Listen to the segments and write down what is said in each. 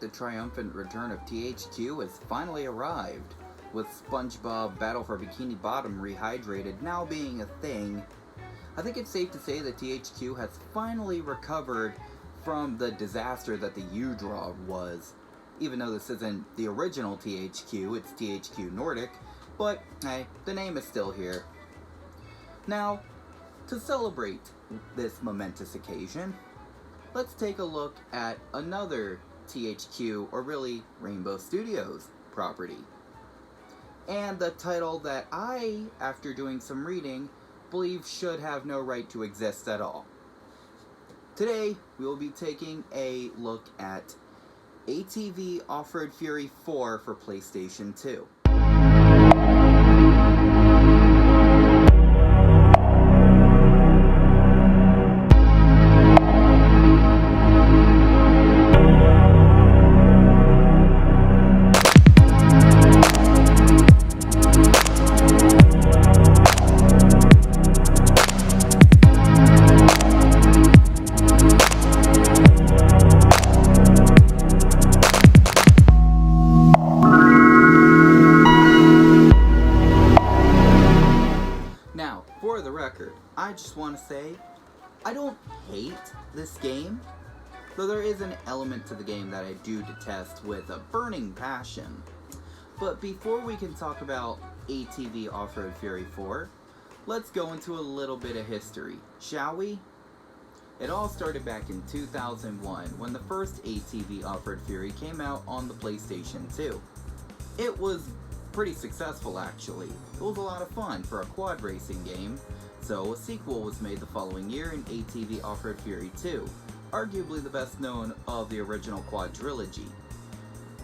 the triumphant return of THQ has finally arrived, with SpongeBob Battle for Bikini Bottom Rehydrated now being a thing. I think it's safe to say that THQ has finally recovered from the disaster that the U-Draw was. Even though this isn't the original THQ, it's THQ Nordic, but hey, the name is still here. Now, to celebrate this momentous occasion, let's take a look at another THQ, or really Rainbow Studios, property. And the title that I, after doing some reading, believe should have no right to exist at all. Today, we will be taking a look at ATV Off-Road Fury 4 for PlayStation 2. For the record, I just want to say, I don't hate this game, though there is an element to the game that I do detest with a burning passion. But before we can talk about ATV Off-Road Fury 4, let's go into a little bit of history, shall we? It all started back in 2001 when the first ATV Off-Road Fury came out on the PlayStation 2. It was pretty successful, actually. It was a lot of fun for a quad racing game, so a sequel was made the following year in ATV Off-Road Fury 2, arguably the best known of the original quad trilogy.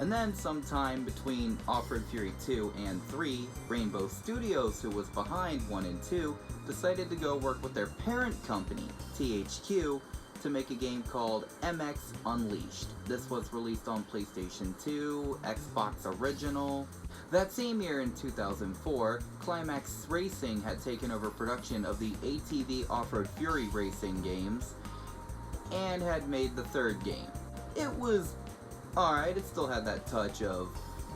And then sometime between Off-Road Fury 2 and 3, Rainbow Studios, who was behind 1 and 2, decided to go work with their parent company, THQ, to make a game called MX Unleashed. This was released on PlayStation 2, Xbox Original. That same year in 2004, Climax Racing had taken over production of the ATV Off-Road Fury racing games and had made the third game. It was alright, it still had that touch of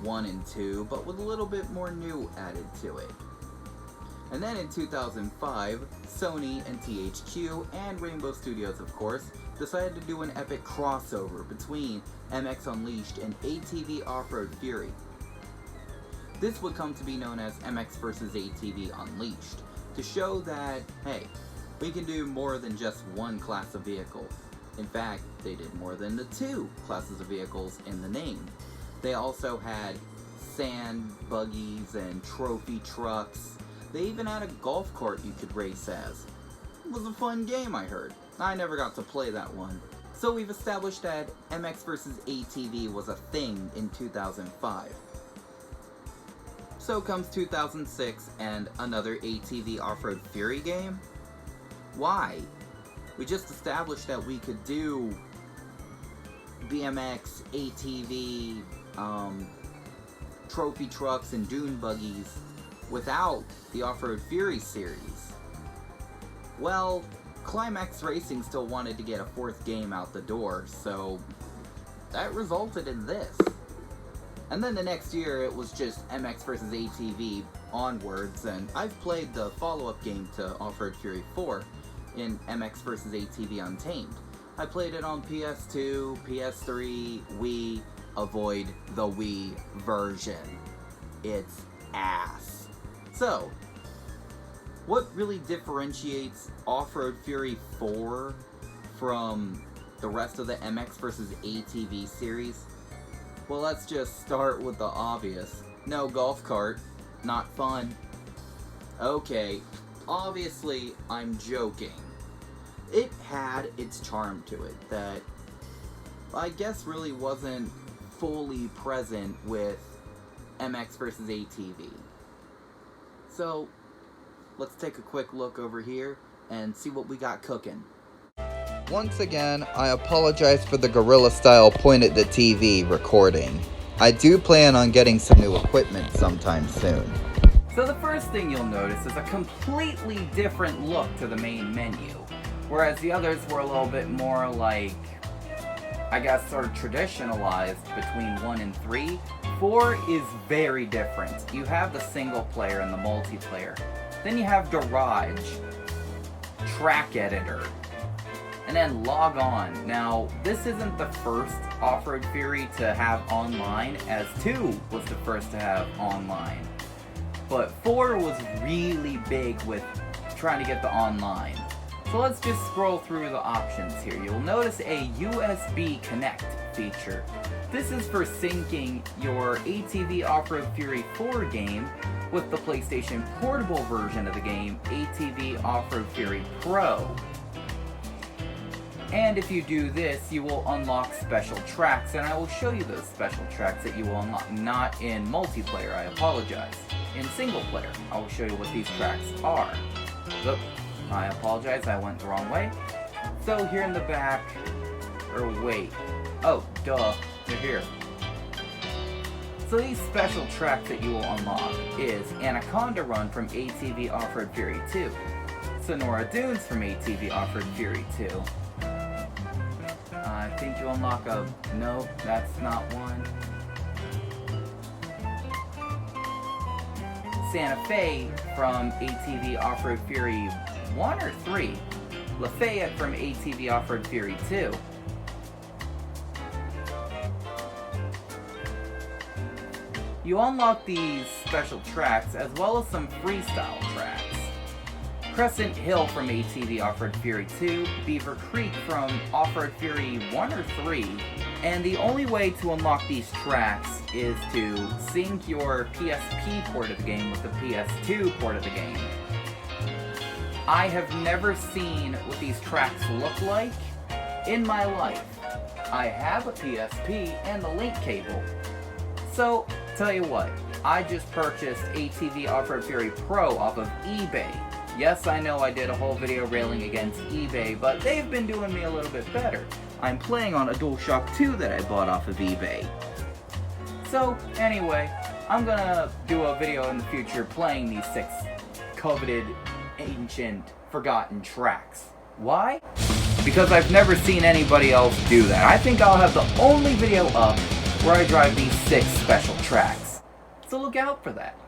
1 and 2, but with a little bit more new added to it. And then in 2005, Sony and THQ, and Rainbow Studios of course, decided to do an epic crossover between MX Unleashed and ATV Off-Road Fury. This would come to be known as MX vs. ATV Unleashed, to show that, hey, we can do more than just one class of vehicle. In fact, they did more than the 2 classes of vehicles in the name. They also had sand buggies and trophy trucks. They even had a golf cart you could race as. It was a fun game, I heard. I never got to play that one. So we've established that MX vs. ATV was a thing in 2005. So comes 2006 and another ATV Off-Road Fury game? Why? We just established that we could do BMX, ATV, trophy trucks, and dune buggies without the Off-Road Fury series. Well, Climax Racing still wanted to get a 4th game out the door, so that resulted in this. And then the next year it was just MX vs. ATV onwards, and I've played the follow-up game to Off-Road Fury 4 in MX vs. ATV Untamed. I played it on PS2, PS3, Wii, avoid the Wii version. It's ass. So, what really differentiates Off-Road Fury 4 from the rest of the MX vs. ATV series? Well, let's just start with the obvious. No golf cart. Not fun. Okay, obviously, I'm joking. It had its charm to it that I guess really wasn't fully present with MX vs. ATV. So, let's take a quick look over here and see what we got cooking. Once again, I apologize for the gorilla-style point-at-the-TV recording. I do plan on getting some new equipment sometime soon. So the first thing you'll notice is a completely different look to the main menu, whereas the others were a little bit more like I guess, are traditionalized between 1 and 3. 4 is very different. You have the single player and the multiplayer. Then you have Garage, Track Editor, and then Log On. Now, this isn't the first Off-Road Fury to have online, as 2 was the first to have online. But 4 was really big with trying to get the online. So let's just scroll through the options here. You'll notice a USB Connect feature. This is for syncing your ATV Off-Road Fury 4 game with the PlayStation Portable version of the game, ATV Off-Road Fury Pro. And if you do this, you will unlock special tracks, and I will show you those special tracks that you will unlock. Not in multiplayer, I apologize. In single player, I will show you what these tracks are. Oop, I apologize, I went the wrong way. So here in the back, or wait, oh, duh, they're here. So these special tracks that you will unlock is Anaconda Run from ATV Off-Road Fury 2, Sonora Dunes from ATV Off-Road Fury 2. I think you unlock a, no, that's not one. Santa Fe from ATV Off-Road Fury 1 or 3. Lafayette from ATV Off-Road Fury 2. You unlock these special tracks as well as some freestyle tracks. Crescent Hill from ATV Off-Road Fury 2, Beaver Creek from Off-Road Fury 1 or 3, and the only way to unlock these tracks is to sync your PSP port of the game with the PS2 port of the game. I have never seen what these tracks look like in my life. I have a PSP and the link cable. So, tell you what, I just purchased ATV Off-Road Fury Pro off of eBay. Yes, I know I did a whole video railing against eBay, but they've been doing me a little bit better. I'm playing on a DualShock 2 that I bought off of eBay. So, anyway, I'm gonna do a video in the future playing these 6 coveted, ancient, forgotten tracks. Why? Because I've never seen anybody else do that. I think I'll have the only video up where I drive these 6 special tracks. So look out for that.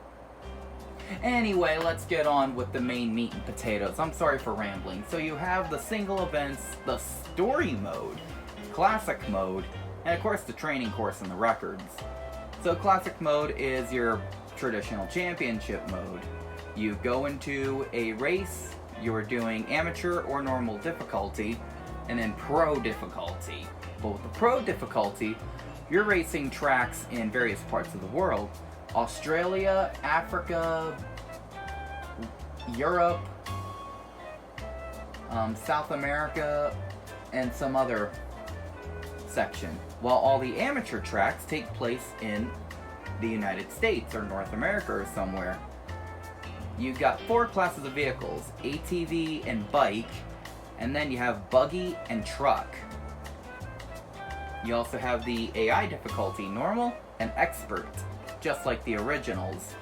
Anyway, let's get on with the main meat and potatoes. I'm sorry for rambling. So you have the single events, the story mode, classic mode, and of course the training course and the records. So classic mode is your traditional championship mode. You go into a race, you're doing amateur or normal difficulty, and then pro difficulty. But with the pro difficulty, you're racing tracks in various parts of the world. Australia, Africa, Europe, South America, and some other section. While all the amateur tracks take place in the United States or North America or somewhere. You've got 4 classes of vehicles, ATV and bike, and then you have buggy and truck. You also have the AI difficulty, normal and expert, just like the originals.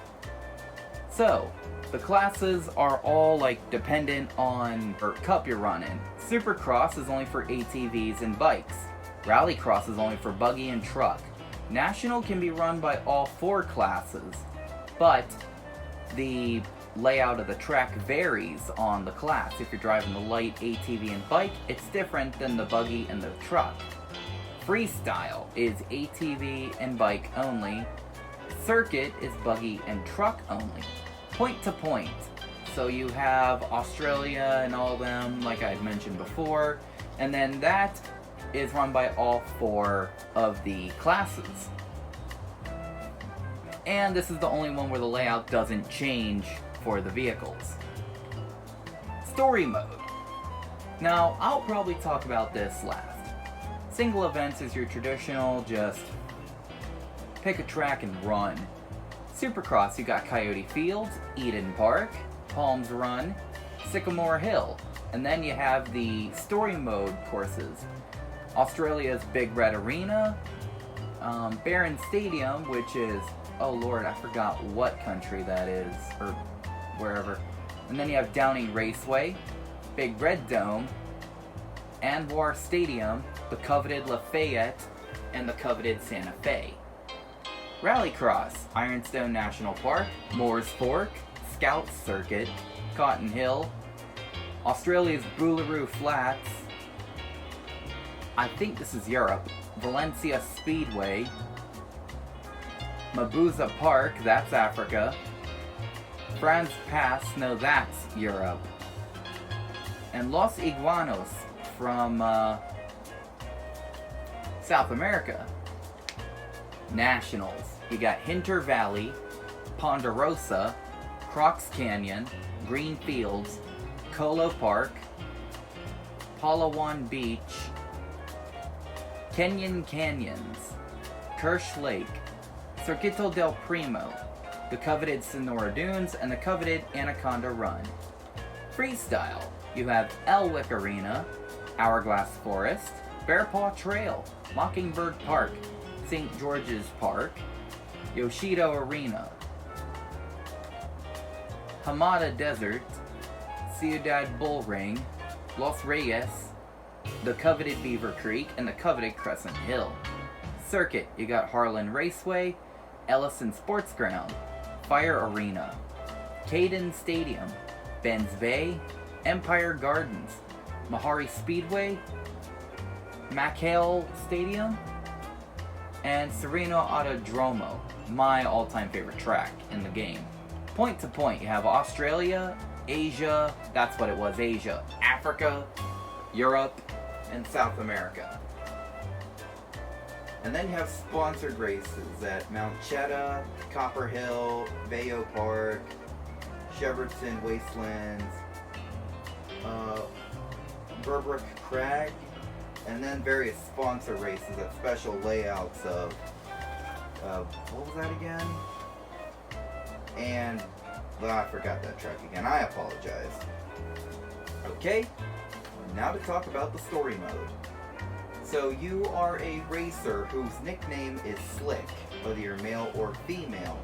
So, the classes are all like dependent on the cup you're running. Supercross is only for ATVs and bikes. Rallycross is only for buggy and truck. National can be run by all 4 classes, but the layout of the track varies on the class. If you're driving the light ATV and bike, it's different than the buggy and the truck. Freestyle is ATV and bike only. Circuit is buggy and truck only. Point to point. So you have Australia and all them, like I mentioned before, and then that is run by all 4 of the classes. And this is the only one where the layout doesn't change for the vehicles. Story mode. Now, I'll probably talk about this last. Single events is your traditional, just pick a track and run. Supercross, you got Coyote Fields, Eden Park, Palms Run, Sycamore Hill, and then you have the story mode courses. Australia's Big Red Arena, Barron Stadium, which is, oh lord, I forgot what country that is, or wherever. And then you have Downing Raceway, Big Red Dome, Anwar Stadium, the coveted Lafayette, and the coveted Santa Fe. Rallycross, Ironstone National Park, Moores Fork, Scouts Circuit, Cotton Hill, Australia's Boolaroo Flats, I think this is Europe, Valencia Speedway, Mabuza Park, that's Africa, Franz Pass, no that's Europe, and Los Iguanos from South America. Nationals, you got Hinter Valley, Ponderosa, Crocs Canyon, Green Fields, Colo Park, Palawan Beach, Kenyan Canyons, Kirsch Lake, Circuito del Primo, the coveted Sonora Dunes, and the coveted Anaconda Run. Freestyle, you have Elwick Arena, Hourglass Forest, Bearpaw Trail, Mockingbird Park, St. George's Park, Yoshido Arena, Hamada Desert, Ciudad Bullring, Los Reyes, the coveted Beaver Creek, and the coveted Crescent Hill. Circuit, you got Harlan Raceway, Ellison Sports Ground, Fire Arena, Caden Stadium, Benz Bay, Empire Gardens, Mahari Speedway, McHale Stadium, and Sereno Autodromo, my all-time favorite track in the game. Point to point, you have Australia, Asia, that's what it was, Asia, Africa, Europe, and South America. And then you have sponsored races at Mount Chetta, Copper Hill, Bayo Park, Cheverton Wastelands, Berwick Crag, and then various sponsor races at special layouts of, what was that again? And, well, I forgot that track again, I apologize. Okay, now to talk about the story mode. So you are a racer whose nickname is Slick, whether you're male or female.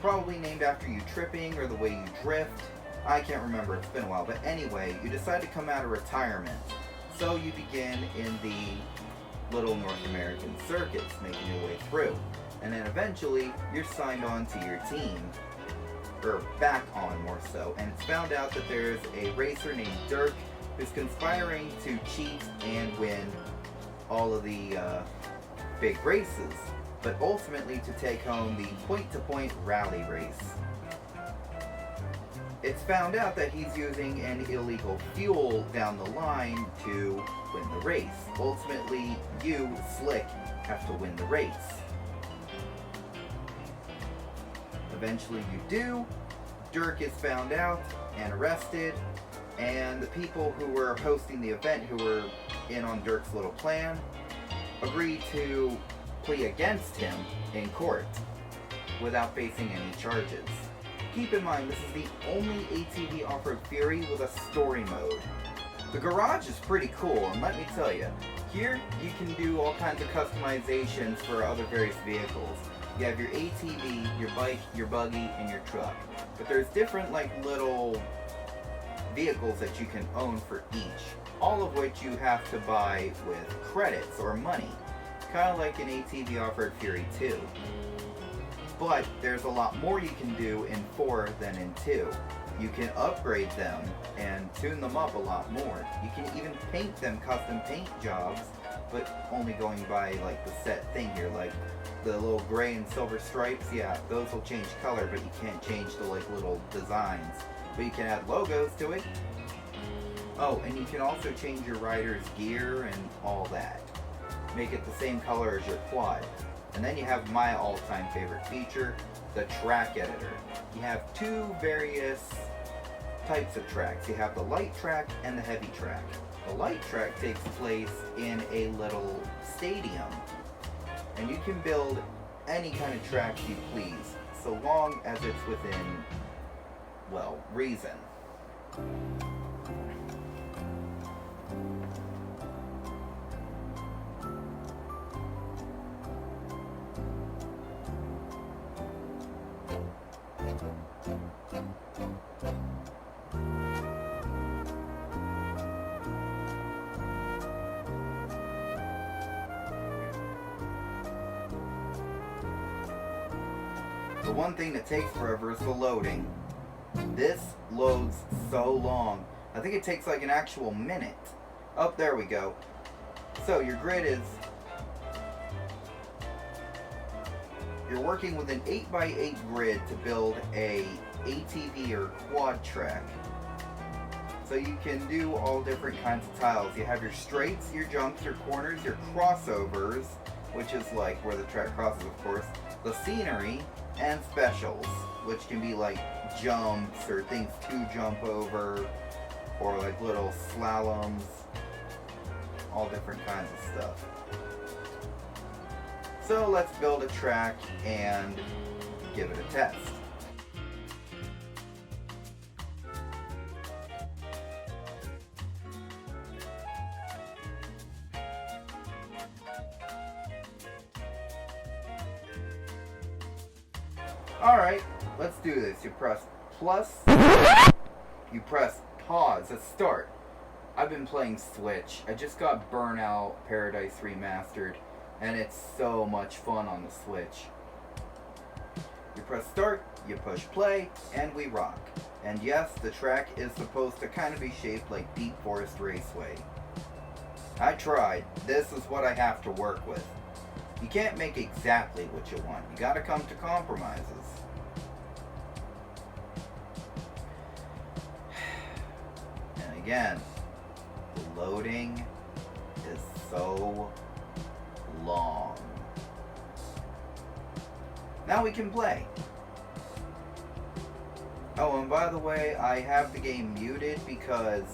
Probably named after you tripping or the way you drift. I can't remember, it's been a while, but anyway, you decide to come out of retirement. So you begin in the little North American circuits, making your way through. And then eventually, you're signed on to your team, or back on more so, and it's found out that there's a racer named Dirk who's conspiring to cheat and win all of the big races, but ultimately to take home the point-to-point rally race. It's found out that he's using an illegal fuel down the line to win the race. Ultimately, you, Slick, have to win the race. Eventually you do. Dirk is found out and arrested, and the people who were hosting the event, who were in on Dirk's little plan, agreed to plea against him in court without facing any charges. Keep in mind, this is the only ATV Off-Road Fury with a story mode. The garage is pretty cool, and let me tell you, here you can do all kinds of customizations for other various vehicles. You have your ATV, your bike, your buggy, and your truck. But there's different little vehicles that you can own for each, all of which you have to buy with credits or money, kind of like an ATV Off-Road Fury 2. But there's a lot more you can do in 4 than in 2. You can upgrade them and tune them up a lot more. You can even paint them custom paint jobs, but only going by the set thing here, like the little gray and silver stripes. Yeah, those will change color, but you can't change the little designs. But you can add logos to it. Oh, and you can also change your rider's gear and all that. Make it the same color as your quad. And then you have my all-time favorite feature, the track editor. You have 2 various types of tracks. You have the light track and the heavy track. The light track takes place in a little stadium, and you can build any kind of track you please, so long as it's within, well, reason. The one thing that takes forever is the loading. This loads so long. I think it takes like an actual minute. Oh, there we go. So your grid is... You're working with an 8x8 grid to build a ATV or quad track. So you can do all different kinds of tiles. You have your straights, your jumps, your corners, your crossovers, which is like where the track crosses, of course, the scenery, and specials, which can be like jumps or things to jump over, or like little slaloms, all different kinds of stuff. So let's build a track and give it a test. Alright, let's do this. You press plus, you press pause at start. I've been playing Switch. I just got Burnout Paradise Remastered, and it's so much fun on the Switch. You press start, you push play, and we rock. And yes, the track is supposed to kind of be shaped like Deep Forest Raceway. I tried. This is what I have to work with. You can't make exactly what you want. You gotta come to compromises. And again, the loading is so long. Now we can play. Oh, and by the way, I have the game muted because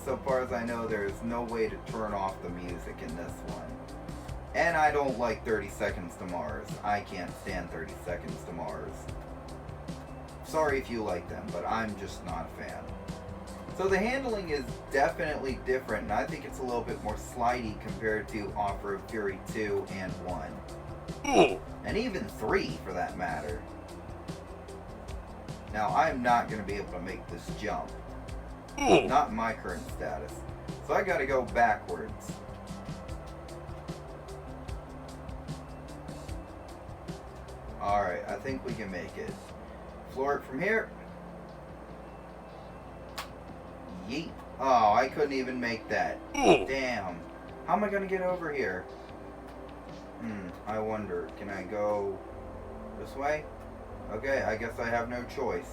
so far as I know, there's no way to turn off the music in this one. And I don't like 30 Seconds to Mars. I can't stand 30 Seconds to Mars. Sorry if you like them, but I'm just not a fan. So the handling is definitely different, and I think it's a little bit more slidey compared to Off-Road Fury 2 and 1. And even 3, for that matter. Now, I'm not going to be able to make this jump. Not in my current status. So I got to go backwards. Alright, I think we can make it. Floor it from here. Yeet. Oh, I couldn't even make that. Damn. How am I going to get over here? I wonder. Can I go this way? Okay, I guess I have no choice.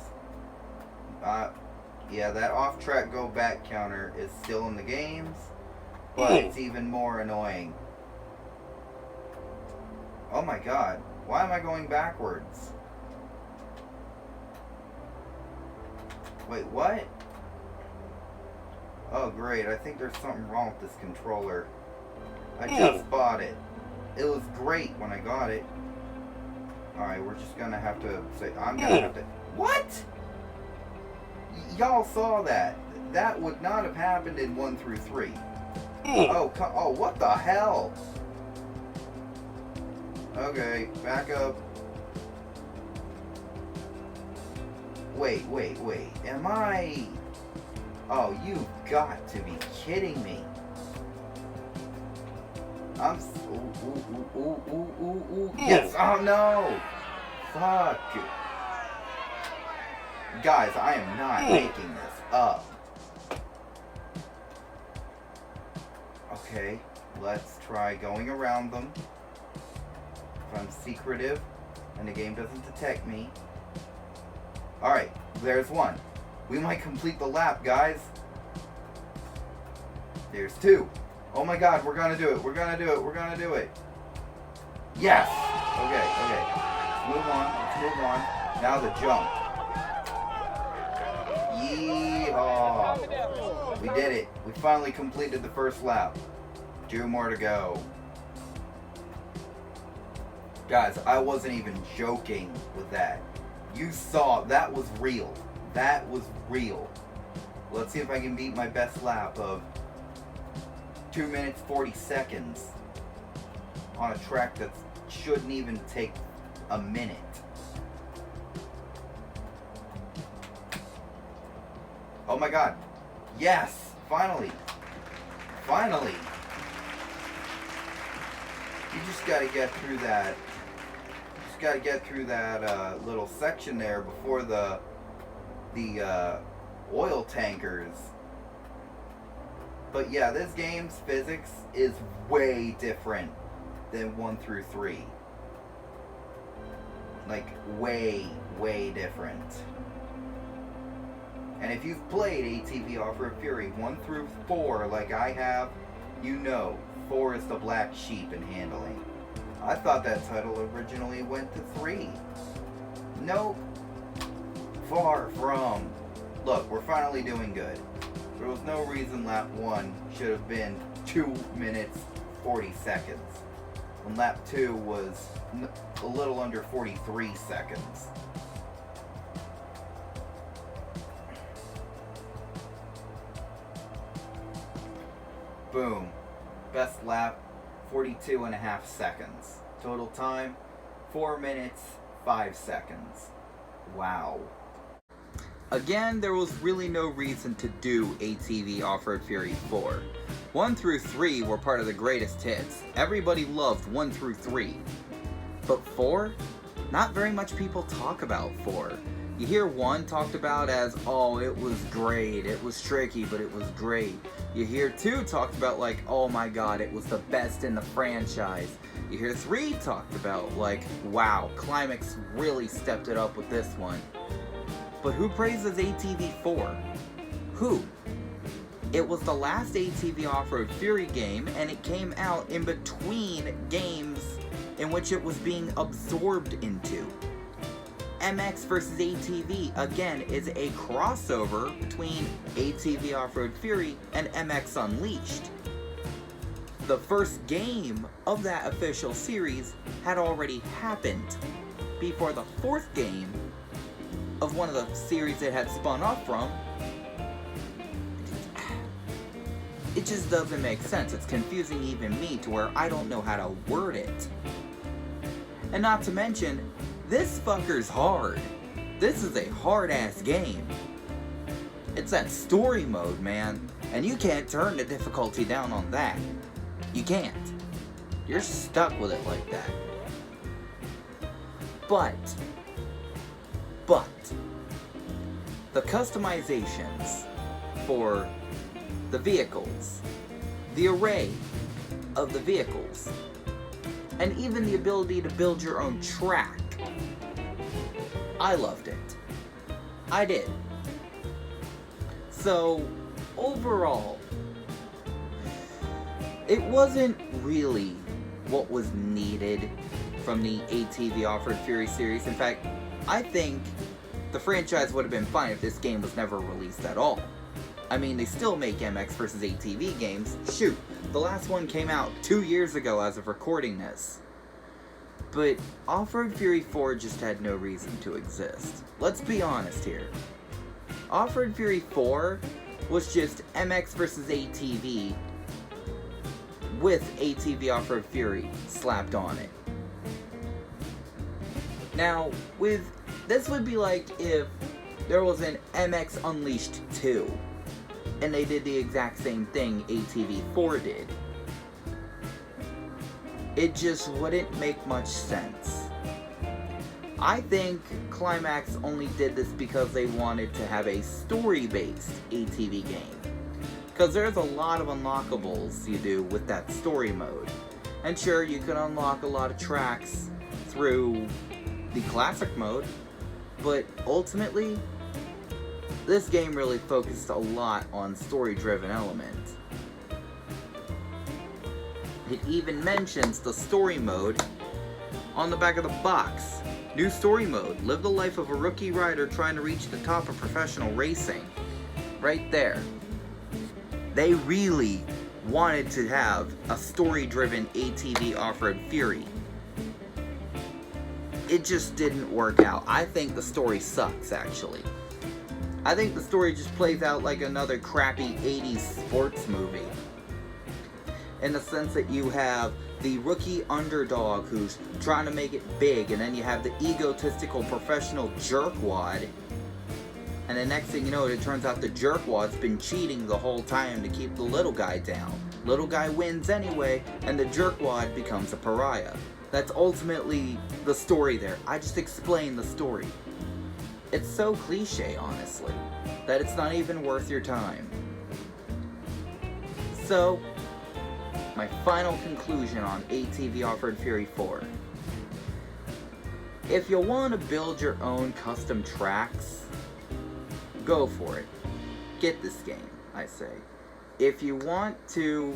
Yeah, that off-track go-back counter is still in the games, but it's even more annoying. Oh my god. Why am I going backwards? Wait, what? Oh great, I think there's something wrong with this controller. I just bought it. It was great when I got it. Alright, we're just gonna have to say, I'm gonna have to... What? Y'all saw that. That would not have happened in 1 through 3. Oh, what the hell? Okay, back up. Wait. Am I... Oh, you've got to be kidding me. I'm... Ooh. Yes! Oh, no! Fuck. Guys, I am not making this up. Okay, let's try going around them. If I'm secretive and the game doesn't detect me. Alright, there's one. We might complete the lap, guys. There's 2. Oh my god, we're gonna do it. We're gonna do it. Yes! Okay. Let's move on. Now the jump. Yeehaw! We did it. We finally completed the first lap. 2 more to go. Guys, I wasn't even joking with that. You saw, that was real. That was real. Let's see if I can beat my best lap of 2 minutes 40 seconds on a track that shouldn't even take a minute. Oh my god. Yes! Finally! You just gotta get through that. Just got to get through that little section there before the oil tankers. But yeah, this game's physics is way different than 1 through 3. Like, way, way different. And if you've played ATV Off-Road Fury 1 through 4 like I have, you know 4 is the black sheep in handling. I thought that title originally went to 3. Nope. Far from. Look, we're finally doing good. There was no reason lap 1 should have been 2 minutes 40 seconds. And lap 2 was a little under 43 seconds. Boom. Best lap, 42.5 seconds. Total time, 4 minutes, 5 seconds. Wow. Again, there was really no reason to do ATV Off-Road Fury 4. 1 through 3 were part of the greatest hits. Everybody loved 1 through 3. But 4? Not very much people talk about 4. You hear 1 talked about as, oh, it was great, it was tricky, but it was great. You hear 2 talked about like, oh my god, it was the best in the franchise. You hear 3 talked about like, wow, Climax really stepped it up with this one. But who praises ATV 4? Who? It was the last ATV Off-Road Fury game, and it came out in between games in which it was being absorbed into. MX vs. ATV, again, is a crossover between ATV Off-Road Fury and MX Unleashed. The first game of that official series had already happened before the 4th game of one of the series it had spun off from. It just doesn't make sense. It's confusing even me to where I don't know how to word it. And not to mention, this fucker's hard. This is a hard-ass game. It's that story mode, man. And you can't turn the difficulty down on that. You can't. You're stuck with it like that. But, the customizations for the vehicles, the array of the vehicles, and even the ability to build your own track, I loved it. I did. So, overall, it wasn't really what was needed from the ATV Off-Road Fury series. In fact, I think the franchise would have been fine if this game was never released at all. I mean, they still make MX vs. ATV games. Shoot, the last one came out 2 years ago as of recording this. But Off-Road Fury 4 just had no reason to exist. Let's be honest here. Off-Road Fury 4 was just MX vs. ATV with ATV Off-Road Fury slapped on it. Now, this would be like if there was an MX Unleashed 2, and they did the exact same thing ATV 4 did. It just wouldn't make much sense. I think Climax only did this because they wanted to have a story-based ATV game. Because there's a lot of unlockables you do with that story mode. And sure, you can unlock a lot of tracks through the classic mode, but ultimately, this game really focused a lot on story-driven elements. It even mentions the story mode on the back of the box. New story mode. Live the life of a rookie rider trying to reach the top of professional racing. Right there. They really wanted to have a story-driven ATV Off-Road Fury. It just didn't work out. I think the story sucks, actually. I think the story just plays out like another crappy 80s sports movie. In the sense that you have the rookie underdog who's trying to make it big, and then you have the egotistical professional jerkwad. And the next thing you know, it turns out the jerkwad's been cheating the whole time to keep the little guy down. Little guy wins anyway, and the jerkwad becomes a pariah. That's ultimately the story there. I just explained the story. It's so cliche, honestly, that it's not even worth your time. So, my final conclusion on ATV Off-Road Fury 4. If you want to build your own custom tracks, go for it. Get this game, I say. If you want to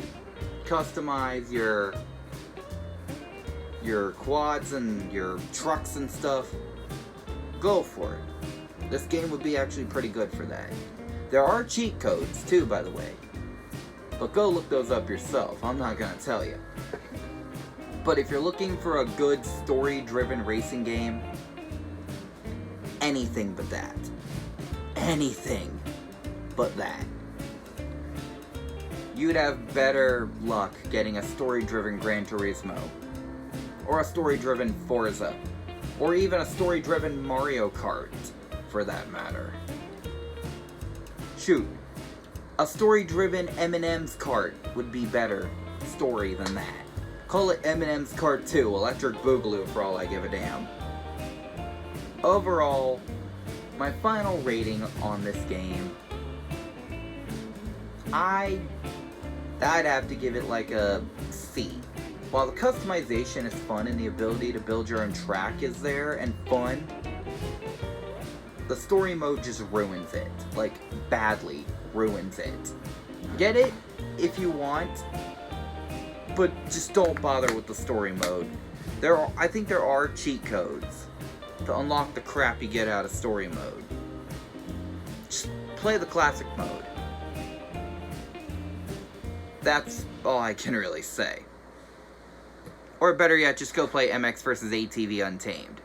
customize your quads and your trucks and stuff, go for it. This game would be actually pretty good for that. There are cheat codes too, by the way. But go look those up yourself. I'm not gonna tell you. But if you're looking for a good story-driven racing game, anything but that. Anything but that. You'd have better luck getting a story-driven Gran Turismo, or a story-driven Forza, or even a story-driven Mario Kart, for that matter. Shoot, a story-driven M&M's Kart would be better story than that. Call it M&M's Kart 2, Electric Boogaloo for all I give a damn. Overall, my final rating on this game, I'd have to give it like a C. While the customization is fun and the ability to build your own track is there and fun, the story mode just ruins it. Like, badly ruins it. Get it if you want, but just don't bother with the story mode. I think there are cheat codes to unlock the crap you get out of story mode. Just play the classic mode. That's all I can really say. Or better yet, just go play MX vs. ATV Untamed.